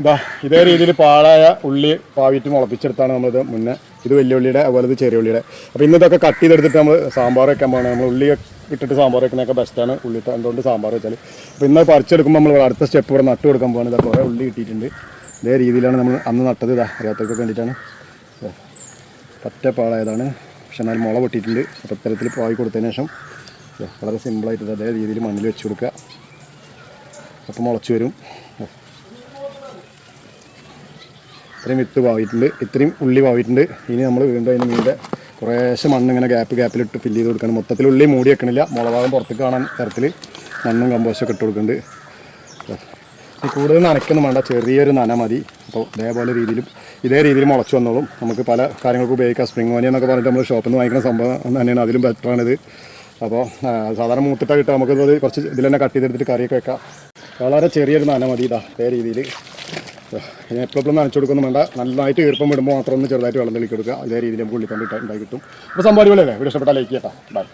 ഇതാ ഇതേ രീതിയിൽ പാഴായ ഉള്ളി പാവിറ്റ് മുളപ്പിച്ചെടുത്താണ് നമ്മളിത് മുന്നേ. ഇത് വലിയ ഉള്ളിയുടെ അതുപോലെ ഇത് ചെറിയ ഉള്ളിയുടെ. അപ്പോൾ ഇന്ന് ഇതൊക്കെ കട്ട് ചെയ്തെടുത്തിട്ട് നമ്മൾ സാമ്പാർ വെക്കാൻ പോകണം. നമ്മൾ ഉള്ളി ഇട്ടിട്ട് സാമ്പാർ വെക്കുന്നതൊക്കെ ബെസ്റ്റാണ് ഉള്ളി എന്തുകൊണ്ട് സാമ്പാർ വെച്ചാൽ. അപ്പോൾ ഇന്ന് പറിച്ചെടുക്കുമ്പോൾ നമ്മൾ അടുത്ത സ്റ്റെപ്പ് ഇവിടെ നട്ട് കൊടുക്കാൻ പോകുന്നത്. ഇതാ കുറേ ഉള്ളി കിട്ടിയിട്ടുണ്ട്. ഇതേ രീതിയിലാണ് നമ്മൾ അന്ന് നട്ടത്. ഇതാ അറിയാത്തവർക്ക് വേണ്ടിയിട്ടാണ്. പറ്റ പാളായതാണ്, പക്ഷെ എന്നാൽ മുള പൊട്ടിയിട്ടുണ്ട്. അപ്പോൾ ഇത്തരത്തിൽ പാവി കൊടുത്തതിന് ശേഷം വളരെ സിമ്പിളായിട്ട് അതേ രീതിയിൽ മണ്ണിൽ വെച്ച് കൊടുക്കുക. അപ്പോൾ മുളച്ച് വരും. ഇത്രയും വിത്ത് പാവിയിട്ടുണ്ട്, ഇത്രയും ഉള്ളി പാവിയിട്ടുണ്ട്. ഇനി നമ്മൾ വീണ്ടും അതിന് മീതെ കുറേശ്ശെ മണ്ണ് ഇങ്ങനെ ഗ്യാപ്പിലിട്ട് ഫില്ല് ചെയ്ത് കൊടുക്കണം. മൊത്തത്തിൽ ഉള്ളി മൂടി വെക്കണില്ല, മുളഭാഗം പുറത്തേക്ക് കാണാൻ തരത്തിൽ മണ്ണും കമ്പോസ്റ്റൊക്കെ ഇട്ട് കൊടുക്കുന്നുണ്ട്. കൂടുതൽ നനയ്ക്കൊന്നും വേണ്ട, ചെറിയൊരു നന മതി. അപ്പോൾ ഇതേ രീതിയിൽ മുളച്ച് വന്നോളും. നമുക്ക് പല കാര്യങ്ങൾക്ക് ഉപയോഗിക്കാം. സ്പ്രിംഗ് ഓനിയൻ എന്നൊക്കെ പറഞ്ഞിട്ട് നമ്മൾ ഷോപ്പിൽ നിന്ന് വാങ്ങിക്കുന്ന സംഭവം തന്നെയാണ്, അതിലും ബെറ്ററാണിത്. അപ്പോൾ സാധാരണ മൂത്തിട്ട കിട്ടുക, നമുക്കിത് കുറച്ച് ഇതിൽ തന്നെ കട്ട് ചെയ്തെടുത്തിട്ട് കറിയൊക്കെ വെക്കാം. വളരെ ചെറിയൊരു നന മതി. ഇതേ രീതിയിൽ ഇനി എപ്പോഴും നനച്ചു കൊടുക്കൊന്നും വേണ്ട. നന്നായിട്ട് ഈർപ്പം വിടുമ്പോൾ മാത്രം ഒന്ന് ചെറുതായിട്ട് വെള്ളം തെളിക്കി കൊടുക്കുക. ഇതേ രീതിയിൽ നമുക്ക് ഉള്ളിത്തണ്ട് ഉണ്ടായി കിട്ടും. അപ്പോൾ സംഭവം അടിപൊളിയല്ലേ? വീഡിയോ ഇഷ്ടപ്പെട്ടാൽ ലൈക്ക് ചെയ്യട്ടോ. ബൈ.